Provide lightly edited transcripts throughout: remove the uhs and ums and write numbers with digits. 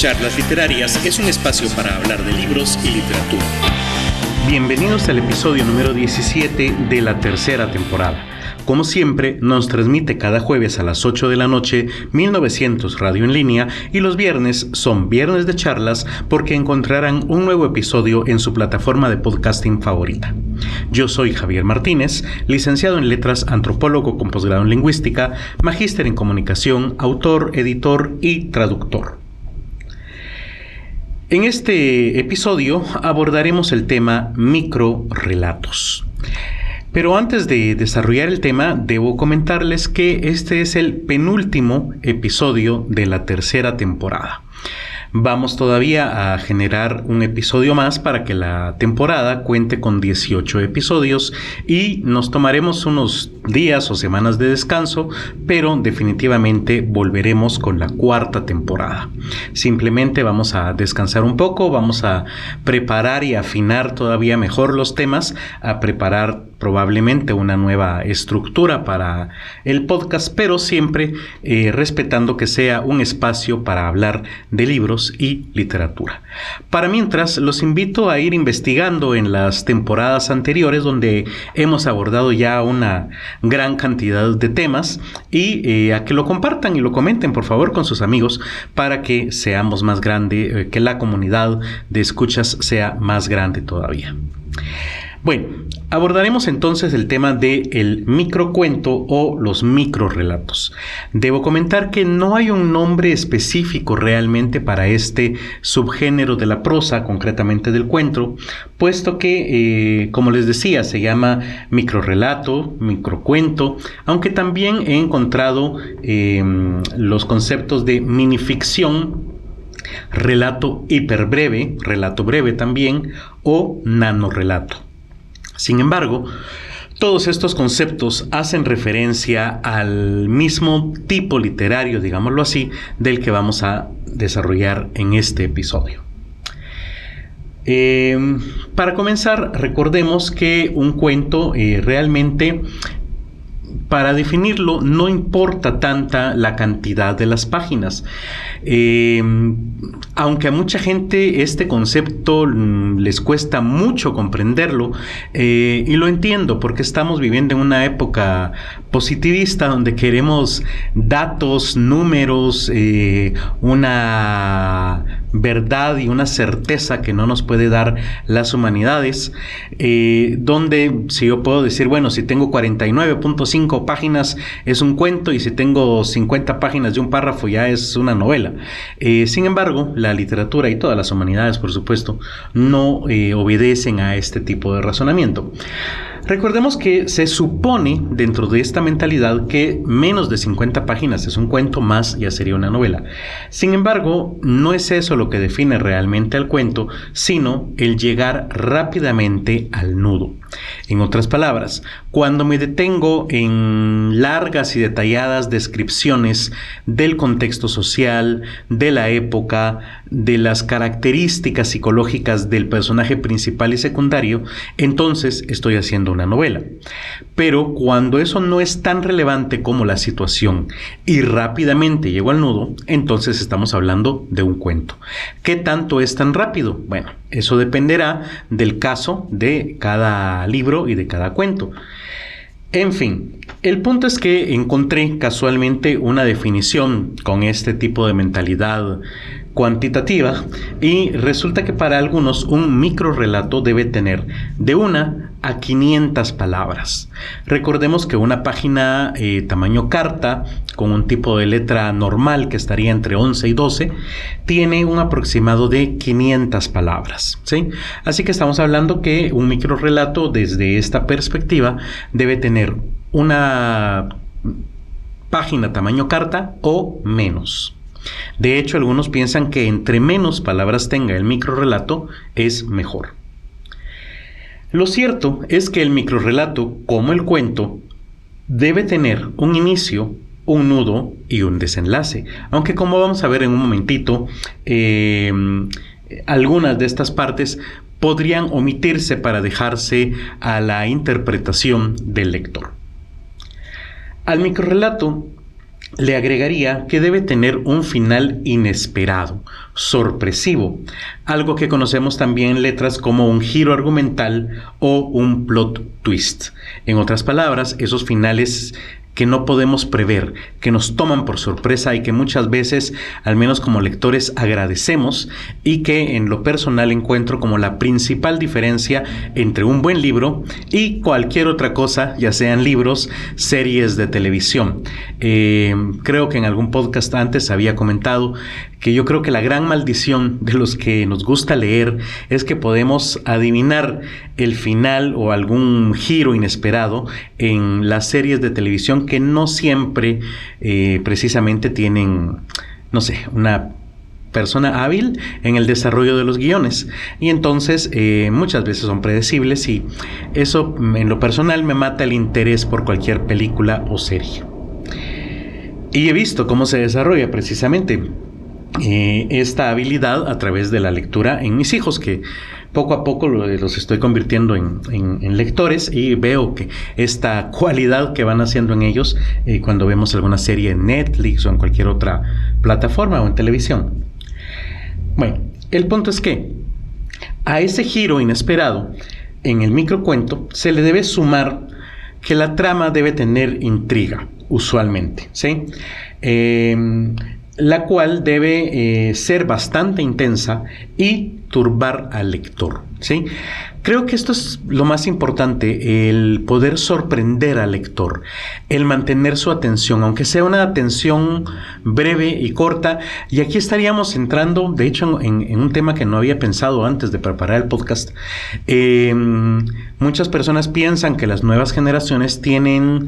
Charlas Literarias es un espacio para hablar de libros y literatura. Bienvenidos al episodio número 17 de la tercera temporada. Como siempre, nos transmite cada jueves a las 8 de la noche 1900 Radio en Línea y los viernes son viernes de charlas porque encontrarán un nuevo episodio en su plataforma de podcasting favorita. Yo soy Javier Martínez, licenciado en Letras, antropólogo con posgrado en Lingüística, magíster en Comunicación, autor, editor y traductor. En este episodio abordaremos el tema microrrelatos. Pero antes de desarrollar el tema, debo comentarles que este es el penúltimo episodio de la tercera temporada. Vamos todavía a generar un episodio más para que la temporada cuente con 18 episodios y nos tomaremos unos días o semanas de descanso, pero definitivamente volveremos con la cuarta temporada. Simplemente vamos a descansar un poco, vamos a preparar y afinar todavía mejor los temas, a preparar probablemente una nueva estructura para el podcast, pero siempre respetando que sea un espacio para hablar de libros y literatura. Para mientras, los invito a ir investigando en las temporadas anteriores donde hemos abordado ya una gran cantidad de temas y a que lo compartan y lo comenten por favor con sus amigos para que seamos más grande, que la comunidad de escuchas sea más grande todavía. Bueno, abordaremos entonces el tema del microcuento o los microrrelatos. Debo comentar que no hay un nombre específico realmente para este subgénero de la prosa, concretamente del cuento, puesto que, como les decía, se llama microrrelato, microcuento, aunque también he encontrado los conceptos de minificción, relato hiperbreve, relato breve también, o nanorrelato. Sin embargo, todos estos conceptos hacen referencia al mismo tipo literario, digámoslo así, del que vamos a desarrollar en este episodio. Para comenzar, recordemos que un cuento realmente, para definirlo, no importa tanta la cantidad de las páginas. Aunque a mucha gente este concepto les cuesta mucho comprenderlo, y lo entiendo porque estamos viviendo en una época positivista donde queremos datos, números, una verdad y una certeza que no nos puede dar las humanidades, donde si yo puedo decir, bueno, si tengo 49.5 páginas es un cuento y si tengo 50 páginas de un párrafo ya es una novela. Sin embargo, la literatura y todas las humanidades, por supuesto, no obedecen a este tipo de razonamiento. Recordemos que se supone dentro de esta mentalidad que menos de 50 páginas es un cuento, más ya sería una novela. Sin embargo, no es eso lo que define realmente al cuento, sino el llegar rápidamente al nudo. En otras palabras, cuando me detengo en largas y detalladas descripciones del contexto social, de la época, de las características psicológicas del personaje principal y secundario, entonces estoy haciendo una novela. Pero cuando eso no es tan relevante como la situación y rápidamente llego al nudo, entonces estamos hablando de un cuento. ¿Qué tanto es tan rápido? Bueno, eso dependerá del caso de cada libro y de cada cuento. En fin, el punto es que encontré casualmente una definición con este tipo de mentalidad cuantitativa y resulta que para algunos un microrrelato debe tener de 1 a 500 palabras. Recordemos que una página tamaño carta con un tipo de letra normal que estaría entre 11 y 12 tiene un aproximado de 500 palabras, ¿sí? Así que estamos hablando que un microrrelato desde esta perspectiva debe tener una página tamaño carta o menos. De hecho, algunos piensan que entre menos palabras tenga el microrrelato es mejor. Lo cierto es que el microrrelato, como el cuento, debe tener un inicio, un nudo y un desenlace. Aunque, como vamos a ver en un momentito, algunas de estas partes podrían omitirse para dejarse a la interpretación del lector. Al microrrelato le agregaría que debe tener un final inesperado, sorpresivo, algo que conocemos también en letras como un giro argumental o un plot twist. En otras palabras, esos finales que no podemos prever, que nos toman por sorpresa y que muchas veces, al menos como lectores, agradecemos, y que en lo personal encuentro como la principal diferencia entre un buen libro y cualquier otra cosa, ya sean libros, series de televisión. Creo que en algún podcast antes había comentado que yo creo que la gran maldición de los que nos gusta leer es que podemos adivinar el final o algún giro inesperado en las series de televisión que no siempre precisamente tienen, no sé, una persona hábil en el desarrollo de los guiones, y entonces muchas veces son predecibles, y eso en lo personal me mata el interés por cualquier película o serie. Y he visto cómo se desarrolla precisamente esta habilidad a través de la lectura en mis hijos, que poco a poco los estoy convirtiendo en lectores, y veo que esta cualidad que van haciendo en ellos cuando vemos alguna serie en Netflix o en cualquier otra plataforma o en televisión. Bueno, el punto es que a ese giro inesperado en el microcuento se le debe sumar que la trama debe tener intriga, usualmente, ¿sí? La cual debe ser bastante intensa y turbar al lector, ¿sí? Creo que esto es lo más importante, el poder sorprender al lector, el mantener su atención, aunque sea una atención breve y corta. Y aquí estaríamos entrando, de hecho, en un tema que no había pensado antes de preparar el podcast. Muchas personas piensan que las nuevas generaciones tienen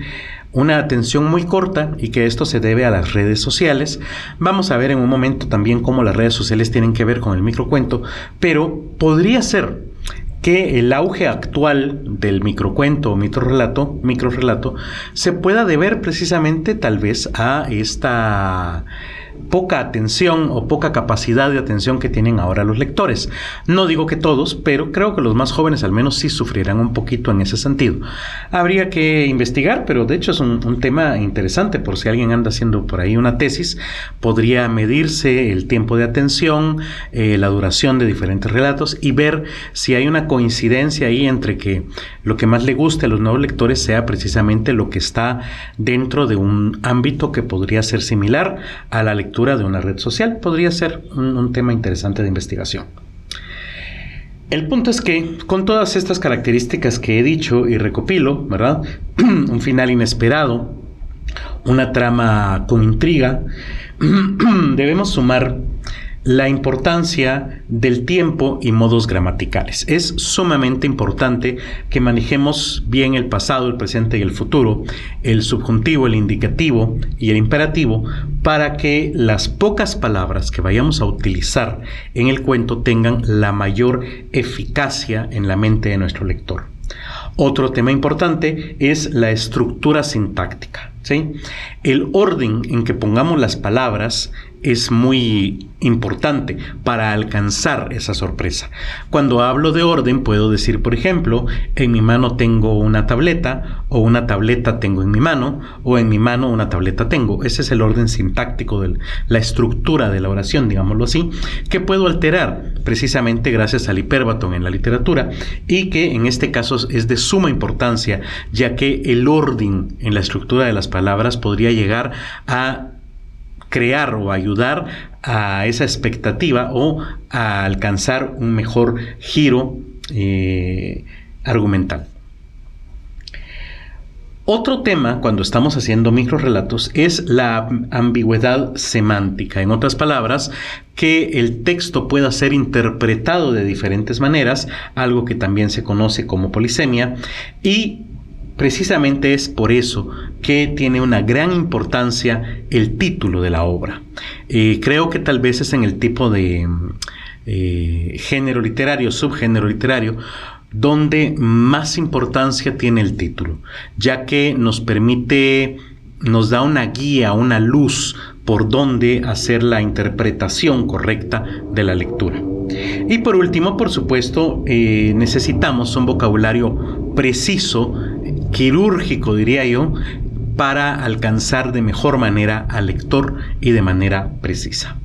una atención muy corta y que esto se debe a las redes sociales. Vamos a ver en un momento también cómo las redes sociales tienen que ver con el microcuento, pero podría ser que el auge actual del microcuento o microrrelato se pueda deber precisamente tal vez a esta poca atención o poca capacidad de atención que tienen ahora los lectores. No digo que todos, pero creo que los más jóvenes al menos sí sufrirán un poquito en ese sentido. Habría que investigar, pero de hecho es un tema interesante. Por si alguien anda haciendo por ahí una tesis, podría medirse el tiempo de atención, la duración de diferentes relatos, y ver si hay una coincidencia ahí entre que lo que más le guste a los nuevos lectores sea precisamente lo que está dentro de un ámbito que podría ser similar a la lectura de una red social. Podría ser un tema interesante de investigación. El punto es que con todas estas características que he dicho y recopilo, ¿verdad? Un final inesperado, una trama con intriga, debemos sumar la importancia del tiempo y modos gramaticales. Es sumamente importante que manejemos bien el pasado, el presente y el futuro, el subjuntivo, el indicativo y el imperativo, para que las pocas palabras que vayamos a utilizar en el cuento tengan la mayor eficacia en la mente de nuestro lector. Otro tema importante es la estructura sintáctica, ¿sí? El orden en que pongamos las palabras es muy importante para alcanzar esa sorpresa. Cuando hablo de orden, puedo decir, por ejemplo, en mi mano tengo una tableta, o una tableta tengo en mi mano, o en mi mano una tableta tengo. Ese es el orden sintáctico de la estructura de la oración, digámoslo así, que puedo alterar precisamente gracias al hipérbaton en la literatura, y que en este caso es de suma importancia, ya que el orden en la estructura de las palabras podría llegar a crear o ayudar a esa expectativa o a alcanzar un mejor giro argumental. Otro tema cuando estamos haciendo microrrelatos es la ambigüedad semántica. En otras palabras, que el texto pueda ser interpretado de diferentes maneras, algo que también se conoce como polisemia, y precisamente es por eso que tiene una gran importancia el título de la obra. Creo que tal vez es en el tipo de género literario, subgénero literario, donde más importancia tiene el título, ya que nos da una guía, una luz por donde hacer la interpretación correcta de la lectura. Y por último, por supuesto, necesitamos un vocabulario preciso, quirúrgico diría yo, para alcanzar de mejor manera al lector y de manera precisa.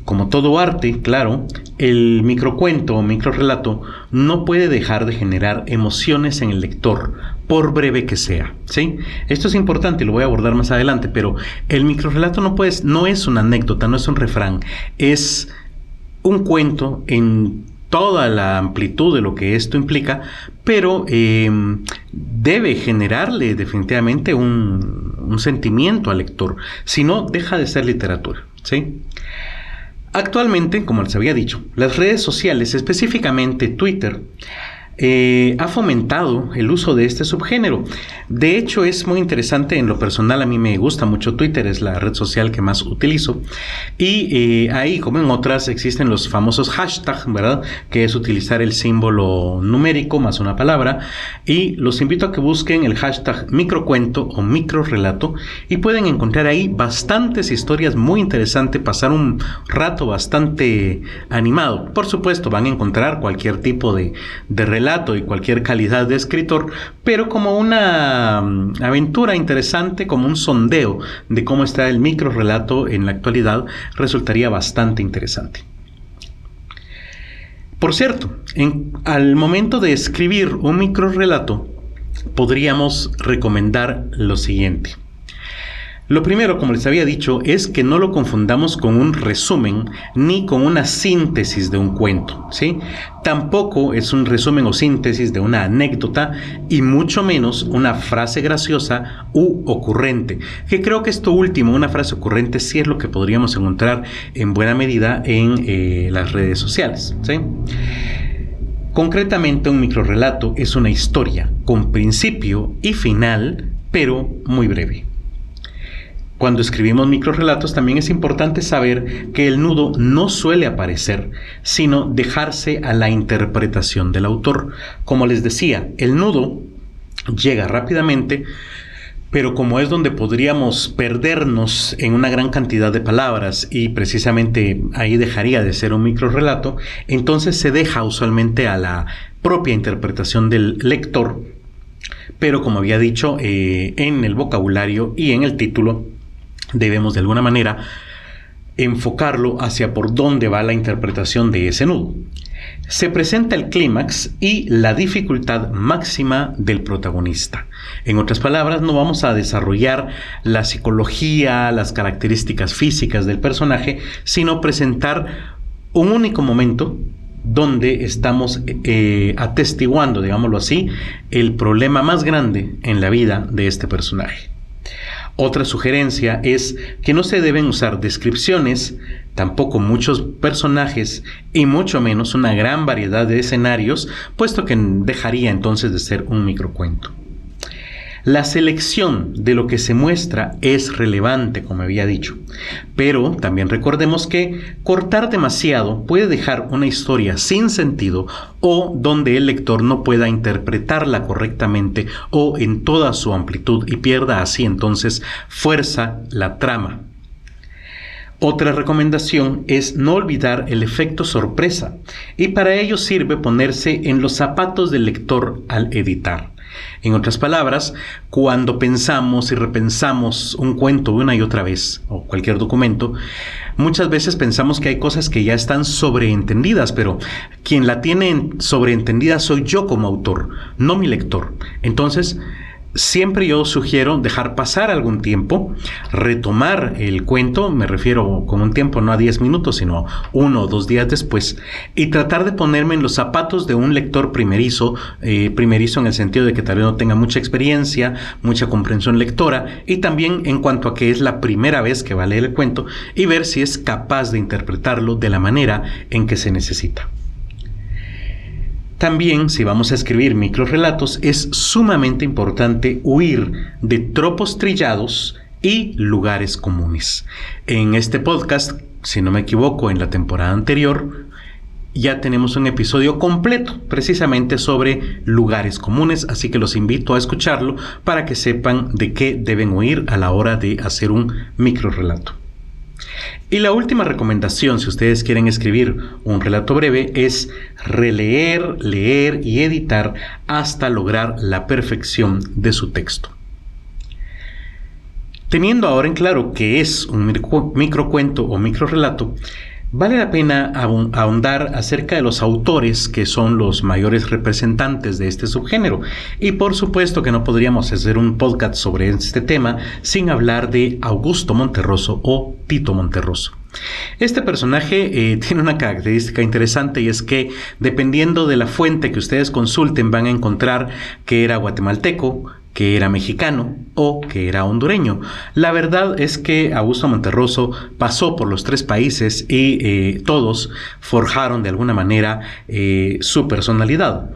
Como todo arte, claro, el microcuento o microrrelato no puede dejar de generar emociones en el lector, por breve que sea, ¿sí? Esto es importante y lo voy a abordar más adelante, pero el microrrelato no es una anécdota, no es un refrán, es un cuento en toda la amplitud de lo que esto implica, pero debe generarle definitivamente un sentimiento al lector, si no deja de ser literatura, ¿sí? Actualmente, como les había dicho, las redes sociales, específicamente Twitter, ha fomentado el uso de este subgénero. De hecho, es muy interesante. En lo personal, a mí me gusta mucho Twitter, es la red social que más utilizo. Y ahí, como en otras, existen los famosos hashtags, ¿verdad? Que es utilizar el símbolo numérico más una palabra. Y los invito a que busquen el hashtag microcuento o microrrelato y pueden encontrar ahí bastantes historias muy interesantes, pasar un rato bastante animado. Por supuesto, van a encontrar cualquier tipo de relato y cualquier calidad de escritor, pero como una aventura interesante, como un sondeo de cómo está el microrrelato en la actualidad, resultaría bastante interesante. Por cierto, al momento de escribir un microrrelato, podríamos recomendar lo siguiente. Lo primero, como les había dicho, es que no lo confundamos con un resumen ni con una síntesis de un cuento, ¿sí? Tampoco es un resumen o síntesis de una anécdota y mucho menos una frase graciosa u ocurrente, que creo que esto último, una frase ocurrente, sí es lo que podríamos encontrar en buena medida en las redes sociales, ¿sí? Concretamente, un microrrelato es una historia con principio y final, pero muy breve. Cuando escribimos microrrelatos también es importante saber que el nudo no suele aparecer, sino dejarse a la interpretación del autor. Como les decía, el nudo llega rápidamente, pero como es donde podríamos perdernos en una gran cantidad de palabras y precisamente ahí dejaría de ser un microrrelato, entonces se deja usualmente a la propia interpretación del lector, pero como había dicho, en el vocabulario y en el título, debemos de alguna manera enfocarlo hacia por dónde va la interpretación de ese nudo. Se presenta el clímax y la dificultad máxima del protagonista. En otras palabras, no vamos a desarrollar la psicología, las características físicas del personaje, sino presentar un único momento donde estamos atestiguando, digámoslo así, el problema más grande en la vida de este personaje. Otra sugerencia es que no se deben usar descripciones, tampoco muchos personajes y mucho menos una gran variedad de escenarios, puesto que dejaría entonces de ser un microcuento. La selección de lo que se muestra es relevante, como había dicho, pero también recordemos que cortar demasiado puede dejar una historia sin sentido o donde el lector no pueda interpretarla correctamente o en toda su amplitud y pierda así entonces fuerza la trama. Otra recomendación es no olvidar el efecto sorpresa y para ello sirve ponerse en los zapatos del lector al editar. En otras palabras, cuando pensamos y repensamos un cuento una y otra vez, o cualquier documento, muchas veces pensamos que hay cosas que ya están sobreentendidas, pero quien la tiene sobreentendida soy yo como autor, no mi lector. Entonces, siempre yo sugiero dejar pasar algún tiempo, retomar el cuento, me refiero con un tiempo no a 10 minutos, sino 1 o 2 días después, y tratar de ponerme en los zapatos de un lector primerizo en el sentido de que tal vez no tenga mucha experiencia, mucha comprensión lectora, y también en cuanto a que es la primera vez que va a leer el cuento, y ver si es capaz de interpretarlo de la manera en que se necesita. También, si vamos a escribir microrrelatos, es sumamente importante huir de tropos trillados y lugares comunes. En este podcast, si no me equivoco, en la temporada anterior, ya tenemos un episodio completo precisamente sobre lugares comunes, así que los invito a escucharlo para que sepan de qué deben huir a la hora de hacer un microrrelato. Y la última recomendación, si ustedes quieren escribir un relato breve, es releer, leer y editar hasta lograr la perfección de su texto. Teniendo ahora en claro qué es un microcuento o microrelato, vale la pena ahondar acerca de los autores que son los mayores representantes de este subgénero. Y por supuesto que no podríamos hacer un podcast sobre este tema sin hablar de Augusto Monterroso o Tito Monterroso. Este personaje tiene una característica interesante, y es que dependiendo de la fuente que ustedes consulten van a encontrar que era guatemalteco, que era mexicano o que era hondureño. La verdad es que Augusto Monterroso pasó por los tres países y todos forjaron de alguna manera su personalidad.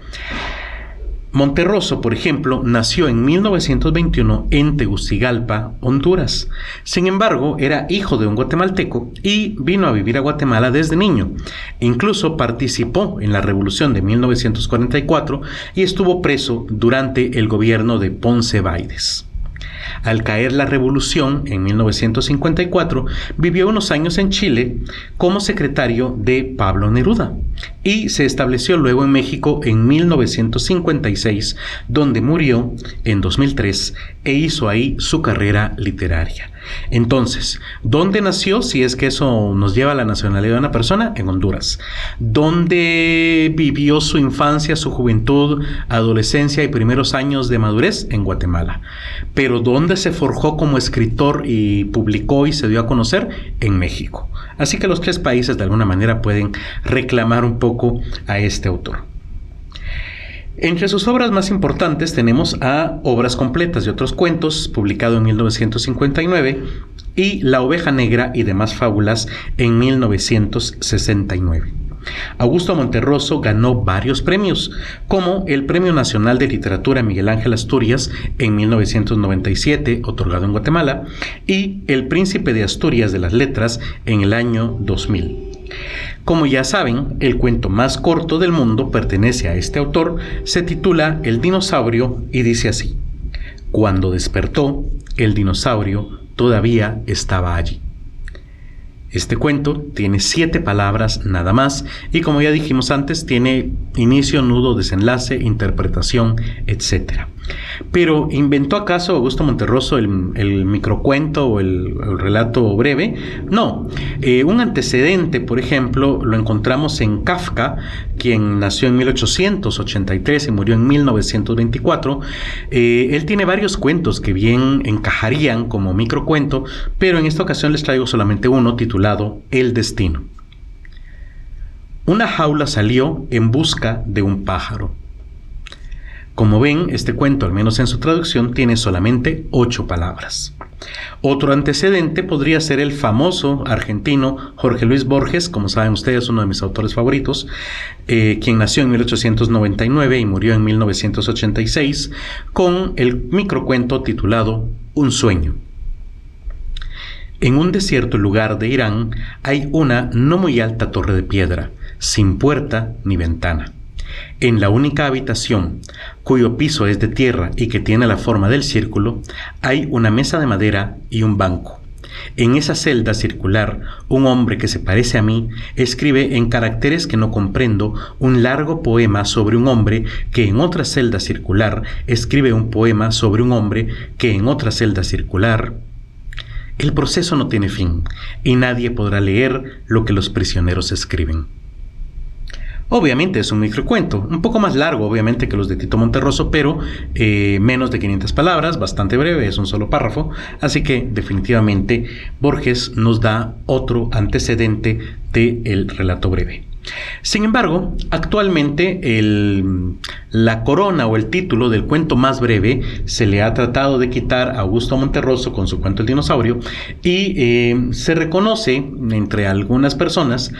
Monterroso, por ejemplo, nació en 1921 en Tegucigalpa, Honduras. Sin embargo, era hijo de un guatemalteco y vino a vivir a Guatemala desde niño. Incluso participó en la Revolución de 1944 y estuvo preso durante el gobierno de Ponce Baides. Al caer la revolución en 1954, vivió unos años en Chile como secretario de Pablo Neruda y se estableció luego en México en 1956, donde murió en 2003 e hizo ahí su carrera literaria. Entonces, ¿dónde nació? Si es que eso nos lleva a la nacionalidad de una persona, en Honduras. ¿Dónde vivió su infancia, su juventud, adolescencia y primeros años de madurez? En Guatemala. Pero ¿dónde se forjó como escritor y publicó y se dio a conocer? En México. Así que los tres países de alguna manera pueden reclamar un poco a este autor. Entre sus obras más importantes tenemos a Obras completas de otros cuentos, publicado en 1959, y La oveja negra y demás fábulas en 1969. Augusto Monterroso ganó varios premios, como el Premio Nacional de Literatura Miguel Ángel Asturias en 1997, otorgado en Guatemala, y el Príncipe de Asturias de las Letras en el año 2000. Como ya saben, el cuento más corto del mundo pertenece a este autor, se titula El dinosaurio y dice así: Cuando despertó, el dinosaurio todavía estaba allí. Este cuento tiene 7 palabras nada más y, como ya dijimos antes, tiene inicio, nudo, desenlace, interpretación, etc. Pero ¿inventó acaso Augusto Monterroso el microcuento o el relato breve? No. Un antecedente, por ejemplo, lo encontramos en Kafka, quien nació en 1883 y murió en 1924. Él tiene varios cuentos que bien encajarían como microcuento, pero en esta ocasión les traigo solamente uno titulado El destino. Una jaula salió en busca de un pájaro. Como ven, este cuento, al menos en su traducción, tiene solamente 8 palabras. Otro antecedente podría ser el famoso argentino Jorge Luis Borges, como saben ustedes, uno de mis autores favoritos, quien nació en 1899 y murió en 1986, con el microcuento titulado Un sueño. En un desierto lugar de Irán hay una no muy alta torre de piedra, sin puerta ni ventana. En la única habitación, cuyo piso es de tierra y que tiene la forma del círculo, hay una mesa de madera y un banco. En esa celda circular, un hombre que se parece a mí escribe en caracteres que no comprendo un largo poema sobre un hombre que en otra celda circular escribe un poema sobre un hombre que en otra celda circular. El proceso no tiene fin y nadie podrá leer lo que los prisioneros escriben. Obviamente es un microcuento, un poco más largo obviamente que los de Tito Monterroso, pero menos de 500 palabras, bastante breve, es un solo párrafo, así que definitivamente Borges nos da otro antecedente del relato breve. Sin embargo, actualmente la corona o el título del cuento más breve se le ha tratado de quitar a Augusto Monterroso con su cuento El dinosaurio y se reconoce entre algunas personas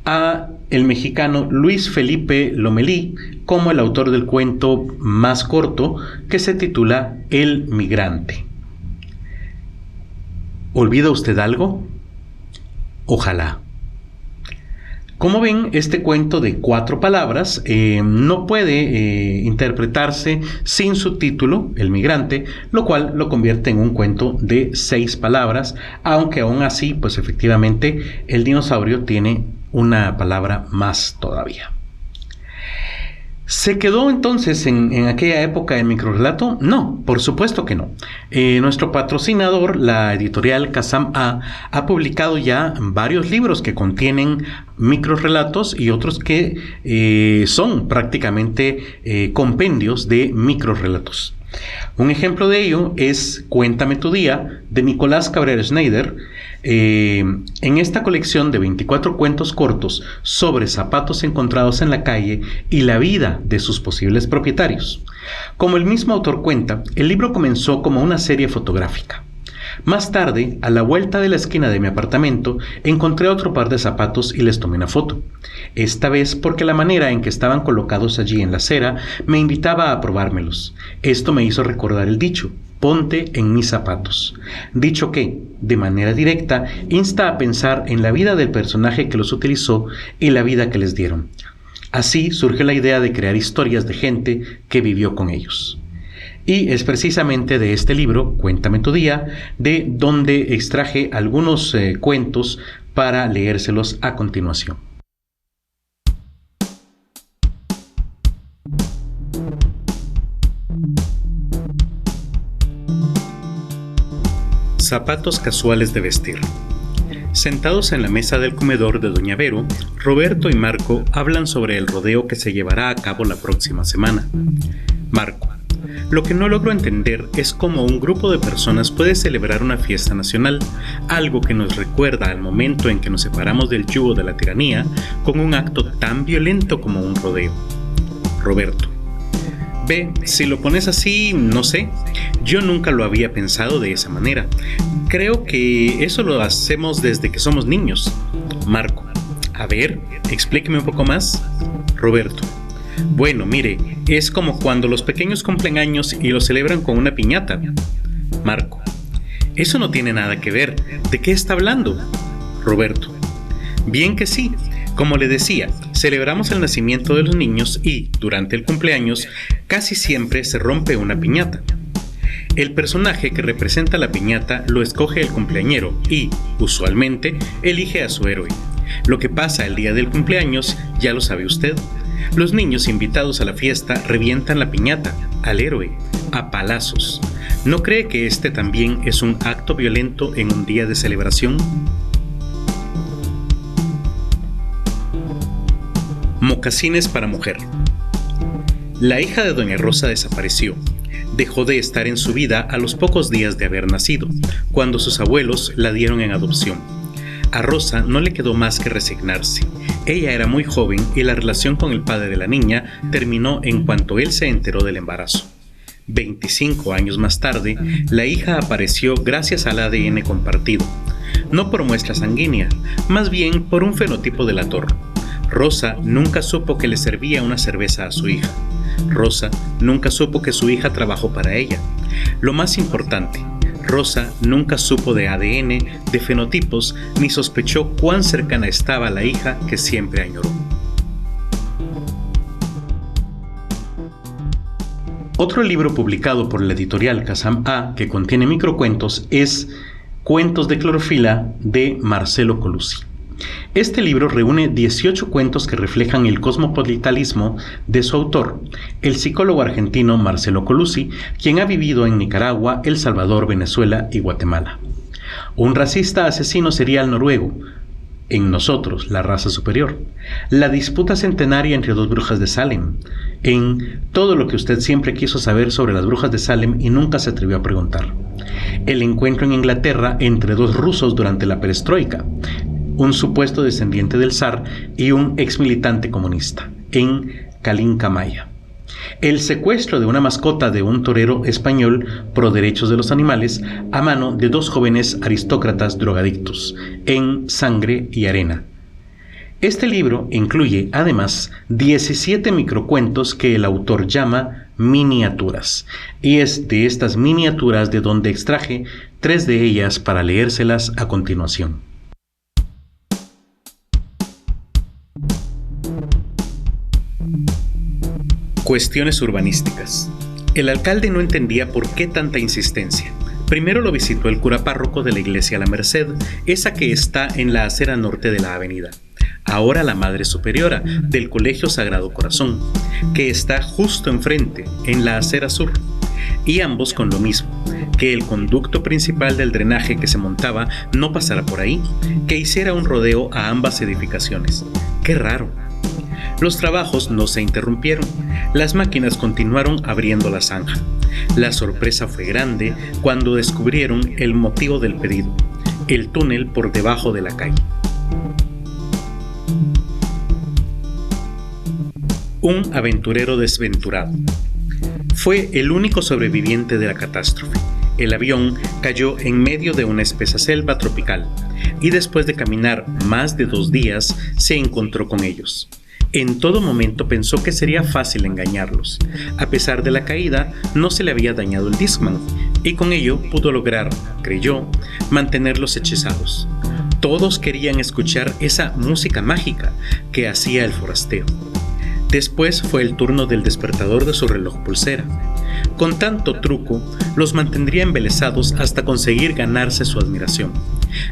a el mexicano Luis Felipe Lomelí como el autor del cuento más corto, que se titula El migrante. ¿Olvida usted algo? Ojalá. Como ven, este cuento de 4 palabras no puede interpretarse sin su título, El migrante, lo cual lo convierte en un cuento de 6 palabras, aunque aún así, pues efectivamente, el dinosaurio tiene una palabra más todavía. ¿Se quedó entonces en aquella época el microrrelato? No, por supuesto que no. Nuestro patrocinador, la editorial Kazam A, ha publicado ya varios libros que contienen microrrelatos y otros que son prácticamente compendios de microrrelatos. Un ejemplo de ello es Cuéntame tu día, de Nicolás Cabrera Schneider. En esta colección de 24 cuentos cortos sobre zapatos encontrados en la calle y la vida de sus posibles propietarios. Como el mismo autor cuenta, el libro comenzó como una serie fotográfica. Más tarde, a la vuelta de la esquina de mi apartamento, encontré otro par de zapatos y les tomé una foto. Esta vez porque la manera en que estaban colocados allí en la acera me invitaba a probármelos. Esto me hizo recordar el dicho: ponte en mis zapatos. Dicho que, de manera directa, insta a pensar en la vida del personaje que los utilizó y la vida que les dieron. Así surge la idea de crear historias de gente que vivió con ellos. Y es precisamente de este libro, Cuéntame tu día, de donde extraje algunos cuentos para leérselos a continuación. Zapatos casuales de vestir. Sentados en la mesa del comedor de Doña Vero, Roberto y Marco hablan sobre el rodeo que se llevará a cabo la próxima semana. Marco: lo que no logro entender es cómo un grupo de personas puede celebrar una fiesta nacional, algo que nos recuerda al momento en que nos separamos del yugo de la tiranía, con un acto tan violento como un rodeo. Roberto: ve, si lo pones así, no sé, yo nunca lo había pensado de esa manera. Creo que eso lo hacemos desde que somos niños. Marco: a ver, explíqueme un poco más. Roberto: bueno, mire, es como cuando los pequeños cumplen años y lo celebran con una piñata. Marco: eso no tiene nada que ver. ¿De qué está hablando? Roberto: bien que sí. Como le decía, celebramos el nacimiento de los niños y, durante el cumpleaños, casi siempre se rompe una piñata. El personaje que representa la piñata lo escoge el cumpleañero y, usualmente, elige a su héroe. Lo que pasa el día del cumpleaños ya lo sabe usted. Los niños invitados a la fiesta revientan la piñata, al héroe, a palazos. ¿No cree que este también es un acto violento en un día de celebración? Mocasines para mujer. La hija de Doña Rosa desapareció. Dejó de estar en su vida a los pocos días de haber nacido, cuando sus abuelos la dieron en adopción. A Rosa no le quedó más que resignarse. Ella era muy joven y la relación con el padre de la niña terminó en cuanto él se enteró del embarazo. 25 años más tarde, la hija apareció gracias al ADN compartido. No por muestra sanguínea, más bien por un fenotipo delator. Rosa nunca supo que le servía una cerveza a su hija. Rosa nunca supo que su hija trabajó para ella. Lo más importante, Rosa nunca supo de ADN, de fenotipos, ni sospechó cuán cercana estaba la hija que siempre añoró. Otro libro publicado por la editorial Kazam A que contiene microcuentos es Cuentos de clorofila de Marcelo Colusi. Este libro reúne 18 cuentos que reflejan el cosmopolitanismo de su autor, el psicólogo argentino Marcelo Colusi, quien ha vivido en Nicaragua, El Salvador, Venezuela y Guatemala. Un racista asesino serial noruego, en Nosotros, la raza superior. La disputa centenaria entre dos brujas de Salem, en Todo lo que usted siempre quiso saber sobre las brujas de Salem y nunca se atrevió a preguntar. El encuentro en Inglaterra entre dos rusos durante la perestroika, un supuesto descendiente del zar y un exmilitante comunista, en Kalinka Maya. El secuestro de una mascota de un torero español pro derechos de los animales a mano de dos jóvenes aristócratas drogadictos, en Sangre y Arena. Este libro incluye, además, 17 microcuentos que el autor llama miniaturas, y es de estas miniaturas de donde extraje 3 de ellas para leérselas a continuación. Cuestiones urbanísticas. El alcalde no entendía por qué tanta insistencia. Primero lo visitó el cura párroco de la iglesia La Merced, esa que está en la acera norte de la avenida. ahora la Madre Superiora del Colegio Sagrado Corazón, que está justo enfrente, en la acera sur, y ambos con lo mismo, que el conducto principal del drenaje que se montaba no pasara por ahí, que hiciera un rodeo a ambas edificaciones. ¡Qué raro! Los trabajos no se interrumpieron, las máquinas continuaron abriendo la zanja. La sorpresa fue grande cuando descubrieron el motivo del pedido, el túnel por debajo de la calle. Un aventurero desventurado. Fue el único sobreviviente de la catástrofe. El avión cayó en medio de una espesa selva tropical y después de caminar más de 2 días se encontró con ellos. En todo momento pensó que sería fácil engañarlos. A pesar de la caída, no se le había dañado el Discman y con ello pudo lograr, creyó, mantenerlos hechizados. Todos querían escuchar esa música mágica que hacía el forastero. Después fue el turno del despertador de su reloj pulsera. Con tanto truco, los mantendría embelesados hasta conseguir ganarse su admiración.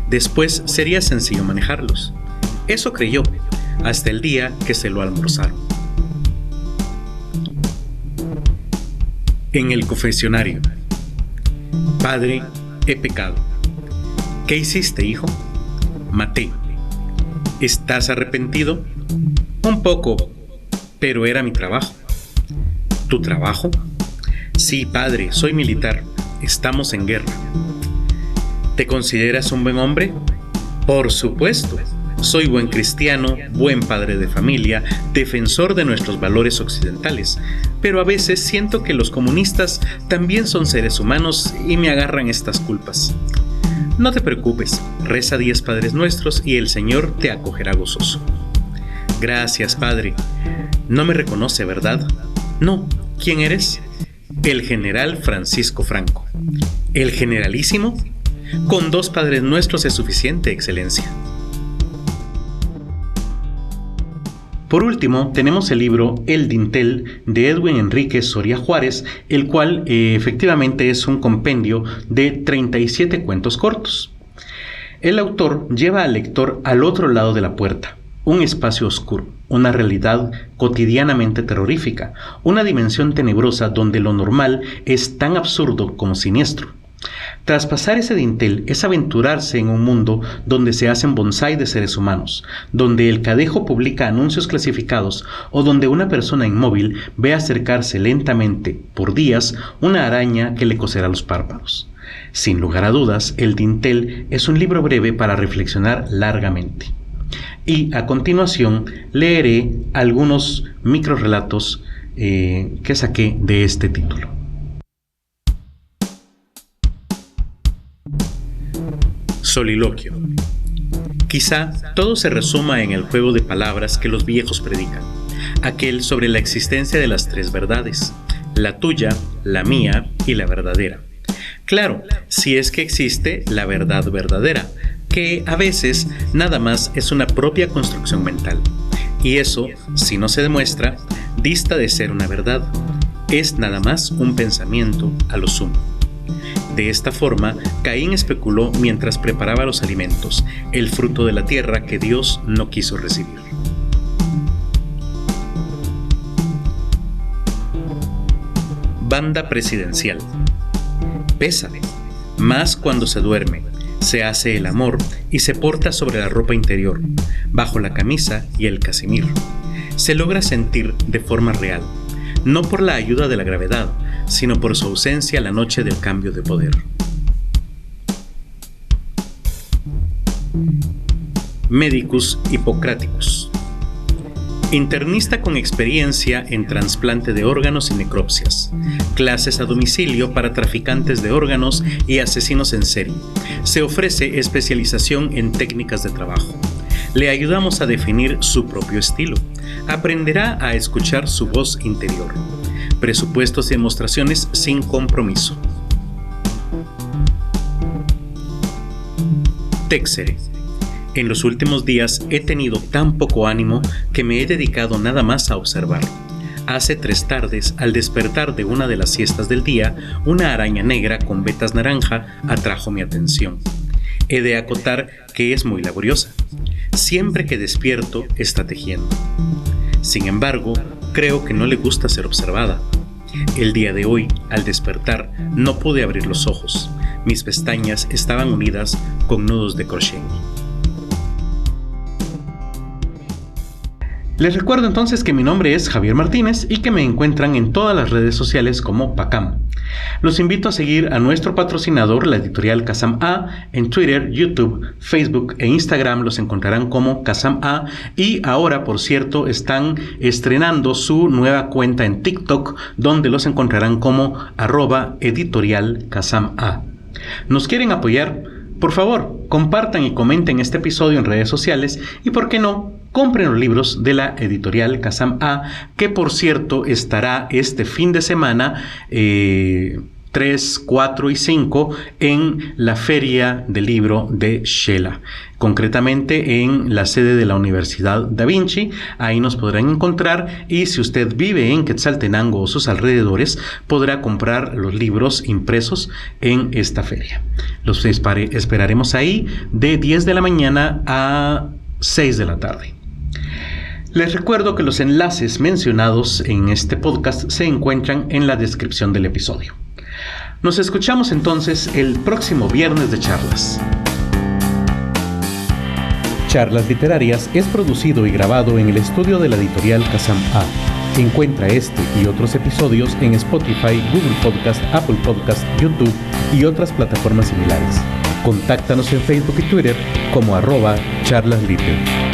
Después sería sencillo manejarlos. Eso creyó, hasta el día que se lo almorzaron. En el confesionario. Padre, he pecado. ¿Qué hiciste, hijo? Maté. ¿Estás arrepentido? Un poco, pero era mi trabajo. ¿Tu trabajo? Sí, padre, soy militar. Estamos en guerra. ¿Te consideras un buen hombre? Por supuesto. Soy buen cristiano, buen padre de familia, defensor de nuestros valores occidentales, pero a veces siento que los comunistas también son seres humanos y me agarran estas culpas. No te preocupes, reza 10 Padres Nuestros y el Señor te acogerá gozoso. Gracias, padre. No me reconoce, ¿verdad? No. ¿Quién eres? El general Francisco Franco. ¿El generalísimo? Con 2 Padres Nuestros es suficiente, excelencia. Por último, tenemos el libro El Dintel de Edwin Enríquez Soria Juárez, el cual efectivamente es un compendio de 37 cuentos cortos. El autor lleva al lector al otro lado de la puerta, un espacio oscuro, una realidad cotidianamente terrorífica, una dimensión tenebrosa donde lo normal es tan absurdo como siniestro. Traspasar ese dintel es aventurarse en un mundo donde se hacen bonsái de seres humanos, donde el cadejo publica anuncios clasificados o donde una persona inmóvil ve acercarse lentamente, por días, una araña que le coserá los párpados. Sin lugar a dudas, El Dintel es un libro breve para reflexionar largamente. Y a continuación leeré algunos microrelatos que saqué de este título. Soliloquio. Quizá todo se resuma en el juego de palabras que los viejos predican, aquel sobre la existencia de las 3 verdades, la tuya, la mía y la verdadera. Claro, si es que existe la verdad verdadera, que a veces nada más es una propia construcción mental. Y eso, si no se demuestra, dista de ser una verdad. Es nada más un pensamiento a lo sumo. De esta forma, Caín especuló mientras preparaba los alimentos, el fruto de la tierra que Dios no quiso recibir. Banda presidencial. Pésame, más cuando se duerme, se hace el amor y se porta sobre la ropa interior, bajo la camisa y el casimir. Se logra sentir de forma real, no por la ayuda de la gravedad, sino por su ausencia la noche del cambio de poder. Medicus Hippocraticus. Internista con experiencia en trasplante de órganos y necropsias, clases a domicilio para traficantes de órganos y asesinos en serie. Se ofrece especialización en técnicas de trabajo. Le ayudamos a definir su propio estilo. Aprenderá a escuchar su voz interior. Presupuestos y demostraciones sin compromiso. Texere. En los últimos días he tenido tan poco ánimo que me he dedicado nada más a observar. Hace 3 tardes, al despertar de una de las siestas del día, una araña negra con vetas naranja atrajo mi atención. He de acotar que es muy laboriosa. Siempre que despierto está tejiendo. Sin embargo, creo que no le gusta ser observada. El día de hoy, al despertar, no pude abrir los ojos. Mis pestañas estaban unidas con nudos de crochet. Les recuerdo entonces que mi nombre es Javier Martínez y que me encuentran en todas las redes sociales como Pacam. Los invito a seguir a nuestro patrocinador, la editorial Kazam A, en Twitter, YouTube, Facebook e Instagram los encontrarán como Kazam A, y ahora, por cierto, están estrenando su nueva cuenta en TikTok, donde los encontrarán como @editorial Kazam A. ¿Nos quieren apoyar? Por favor, compartan y comenten este episodio en redes sociales y, ¿por qué no?, compren los libros de la editorial Kazam A, que por cierto estará este fin de semana 3, 4 y 5 en la Feria del Libro de Xela, concretamente en la sede de la Universidad Da Vinci. Ahí nos podrán encontrar, y si usted vive en Quetzaltenango o sus alrededores, podrá comprar los libros impresos en esta feria. Los esperaremos ahí de 10 de la mañana a 6 de la tarde. Les recuerdo que los enlaces mencionados en este podcast se encuentran en la descripción del episodio. Nos escuchamos entonces el próximo viernes de charlas. Charlas Literarias es producido y grabado en el estudio de la editorial Kazam A. Encuentra este y otros episodios en Spotify, Google Podcast, Apple Podcast, YouTube y otras plataformas similares. Contáctanos en Facebook y Twitter como @charlasliter.